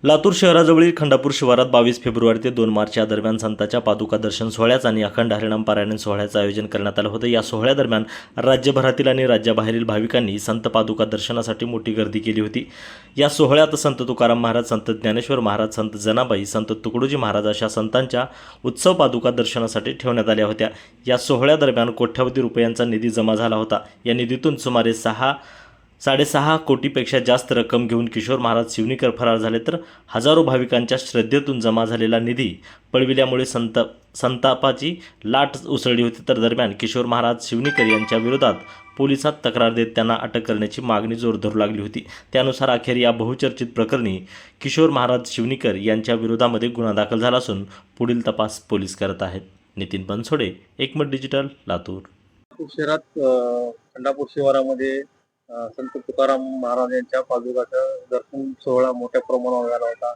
लातूर शहराजवळील खंडापूर शिवारात 22 फेब्रुवारी ते 2 मार्च या दरम्यान संतांच्या पादुका दर्शन सोहळ्याचं आणि अखंड हरिनाम पारायण सोहळ्याचं आयोजन करण्यात आलं होतं। या सोहळ्यादरम्यान राज्यभरातील आणि राज्याबाहेरील भाविकांनी संत पादुका दर्शनासाठी मोठी गर्दी केली होती। या सोहळ्यात संत तुकाराम महाराज, संत ज्ञानेश्वर महाराज, संत जनाबाई, संत तुकडोजी महाराज अशा संतांच्या उत्सव पादुका दर्शनासाठी ठेवण्यात आल्या होत्या। या सोहळ्यादरम्यान कोट्यवधी रुपयांचा निधी जमा झाला होता। या निधीतून सुमारे 6.5 कोटीपेक्षा जास्त रक्कम घेऊन किशोर महाराज शिवणीकर फरार झाले, तर हजारो भाविकांच्या श्रद्धेतून जमा झालेला निधी पळविल्यामुळे संतापाची लाट उसळली होती। तर दरम्यान किशोर महाराज शिवणीकर यांच्या विरोधात पोलिसात तक्रार देत त्यांना अटक करण्याची मागणी जोर धरू लागली होती। त्यानुसार अखेर या बहुचर्चित प्रकरणी किशोर महाराज शिवणीकर यांच्या विरोधामध्ये गुन्हा दाखल झाला असून पुढील तपास पोलीस करत आहेत। नितीन बनसोडे, एकमत डिजिटल, लातूर। शहरात खंडापूर शिवारामध्ये संत तुकाराम महाराज यांच्या पादुकाचा दर्शन सोहळा मोठ्या प्रमाणावर झाला होता।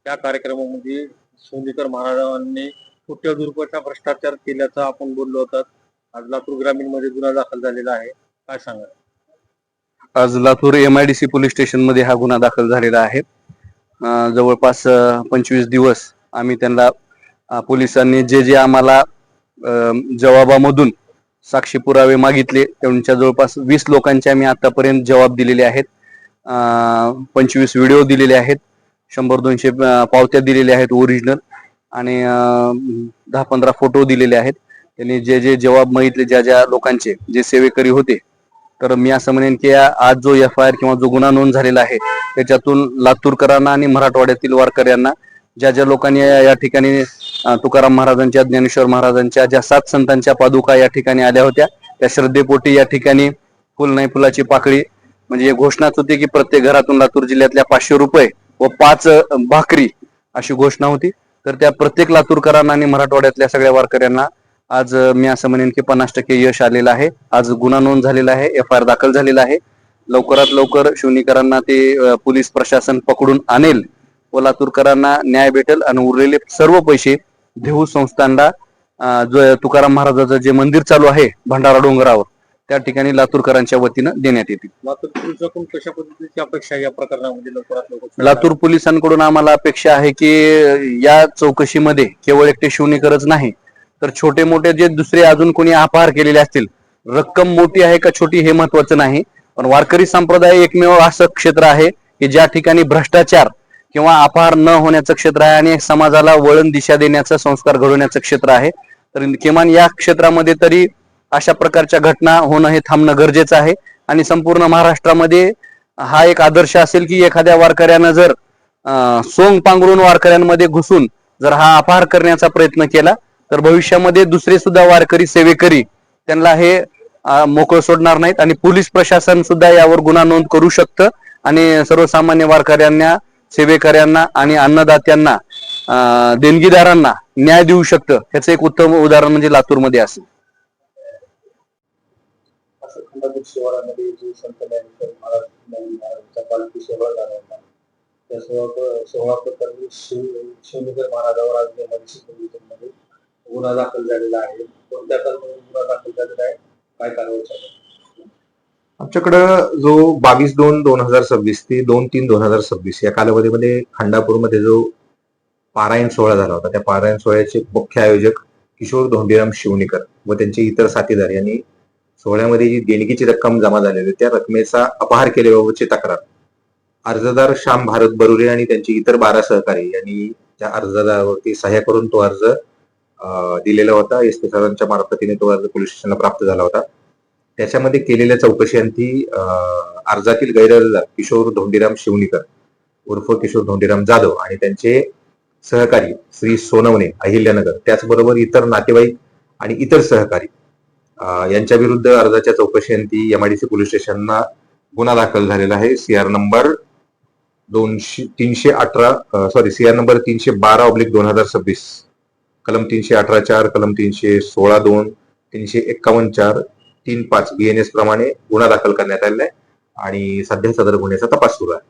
त्या कार्यक्रमामध्ये शिवणीकर महाराजांनी कोट्यवधी रुपयाचा भ्रष्टाचार केल्याचा आपण बोललो होतो। आज लातूर ग्रामीण मध्ये गुन्हा दाखल झालेला आहे, काय सांगा? आज लातूर MIDC पोलीस स्टेशन मध्ये हा गुन्हा दाखल झालेला आहे। जवळपास 25 दिवस आम्ही त्यांना पोलिसांनी जे आम्हाला जबाबामधून साक्षी पुरावे मागितले, त्यांच्या जवळपास 20 लोकांचे आम्ही आतापर्यंत जबाब दिलेले आहेत। 25 व्हिडिओ दिलेले आहेत, 100-200 पावत्या दिलेल्या आहेत ओरिजिनल, आणि 10-15 फोटो दिलेले आहेत। त्यांनी जे जबाब मागितले ज्या लोकांचे जे सेवेकरी होते, तर मी असं म्हणेन की आज जो FIR किंवा जो गुन्हा नोंद झालेला आहे त्याच्यातून लातूरकरांना आणि मराठवाड्यातील वारकऱ्यांना ज्या लोकांनी या ठिकाणी तुकाराम महाराजांच्या, ज्ञानेश्वर महाराजांच्या ज्या 7 संतांच्या पादुका या ठिकाणी आल्या होत्या, त्या श्रद्धेपोटी या ठिकाणी फुल नाही फुलाची पाकळी म्हणजे घोषणाच होती की प्रत्येक घरातून लातूर जिल्ह्यातल्या 500 रुपये व 5 भाकरी अशी घोषणा होती। तर त्या प्रत्येक लातूरकरांना आणि मराठवाड्यातल्या सगळ्या वारकऱ्यांना आज मी असं म्हणेन की 50% यश आलेलं आहे। आज गुन्हा नोंद झालेला आहे, FIR दाखल झालेला आहे। लवकरात लवकर शिवणीकरांना ते पोलीस प्रशासन पकडून आणेल व लातूरकरांना न्याय भेटेल आणि उरलेले सर्व पैसे देहू संस्थानला जो तुकाराम महाराजाचं जे मंदिर चालू आहे भंडारा डोंगरावर, त्या ठिकाणी लातूरकरांच्या वतीनं देण्यात येतील। लातूर पोलिसांकडून कशा पद्धतीची अपेक्षा या प्रकरणामध्ये लवकरात लवकर? लातूर पोलिसांकडून आम्हाला अपेक्षा आहे की या चौकशीमध्ये केवळ एकटे शिवणीकरच नाही, तर छोटे मोठे जे दुसरे अजून कोणी अपहार केलेले असतील, रक्कम मोठी आहे का छोटी हे महत्वाचं नाही, पण वारकरी संप्रदाय एकमेव असं क्षेत्र आहे की ज्या ठिकाणी भ्रष्टाचार किंवा अपहार न होण्याचं क्षेत्र आहे आणि समाजाला वळण दिशा देण्याचं, संस्कार घडवण्याचं क्षेत्र आहे। तर किमान या क्षेत्रामध्ये तरी अशा प्रकारच्या घटना होणं हे थांबणं गरजेचं आहे। आणि संपूर्ण महाराष्ट्रामध्ये हा एक आदर्श असेल की एखाद्या वारकऱ्यानं जर सोंग पांघरून वारकऱ्यांमध्ये घुसून जर हा अपहार करण्याचा प्रयत्न केला, तर भविष्यामध्ये दुसरे सुद्धा वारकरी सेवेकरी त्यांना हे मोकळं सोडणार नाहीत आणि पोलीस प्रशासन सुद्धा यावर गुन्हा नोंद करू शकतं आणि सर्वसामान्य वारकऱ्यांना, सेवेकऱ्यांना आणि अन्नदात्यांना, देणगीदारांना न्याय देऊ शकतं। ह्याचं एक उत्तम उदाहरण म्हणजे लातूरमध्ये असेल। खंडापूर शिवारामध्ये जे संत ज्ञानेश्वर महाराजांचा पालखी सोहळा झाला होता, त्या सोहळा प्रकरणी शिवणीकर महाराजावर आज MIDC पोलिसांमध्ये गुन्हा दाखल झालेला आहे। कोणत्या कारणाने गुन्हा दाखल झालेला आहे, काय कारवाई चालू आहे? आमच्याकडं जो 22/2/2026 ते 2/3/2026 या कालावधीमध्ये खंडापूरमध्ये जो पारायण सोहळा झाला होता, त्या पारायण सोहळ्याचे मुख्य आयोजक किशोर धोंडीराम शिवणीकर व त्यांचे इतर साथीदार यांनी सोहळ्यामध्ये जी देणगीची रक्कम जमा झालेली त्या रकमेचा अपहार केल्याबाबतची तक्रार अर्जदार श्याम भारत बरुरे आणि त्यांचे इतर 12 सहकारी यांनी त्या अर्जदारावरती सह्या करून तो अर्ज दिलेला होता। SP सरांच्या मार्फतीने तो अर्ज पोलीस स्टेशनला प्राप्त झाला होता। त्याच्यामध्ये केलेल्या चौकशीअंती अर्जातील गैरअर्जदार किशोर धोंडीराम शिवणीकर उर्फ किशोर धोंडीराम जाधव आणि त्यांचे सहकारी श्री सोनवणे अहिल्यानगर, त्याचबरोबर इतर नातेवाईक आणि इतर सहकारी यांच्या विरुद्ध अर्जाच्या चौकशीअंती MIDC पोलीस स्टेशनला गुन्हा दाखल झालेला आहे। CR नंबर 312/2026, कलम 318(4), कलम 316(2), 351(4), 3-5 BNS प्रमाणे गुन्हा दाखल करण्यात आलेला आहे आणि सध्या सदर गुन्ह्याचा तपास सुरू आहे।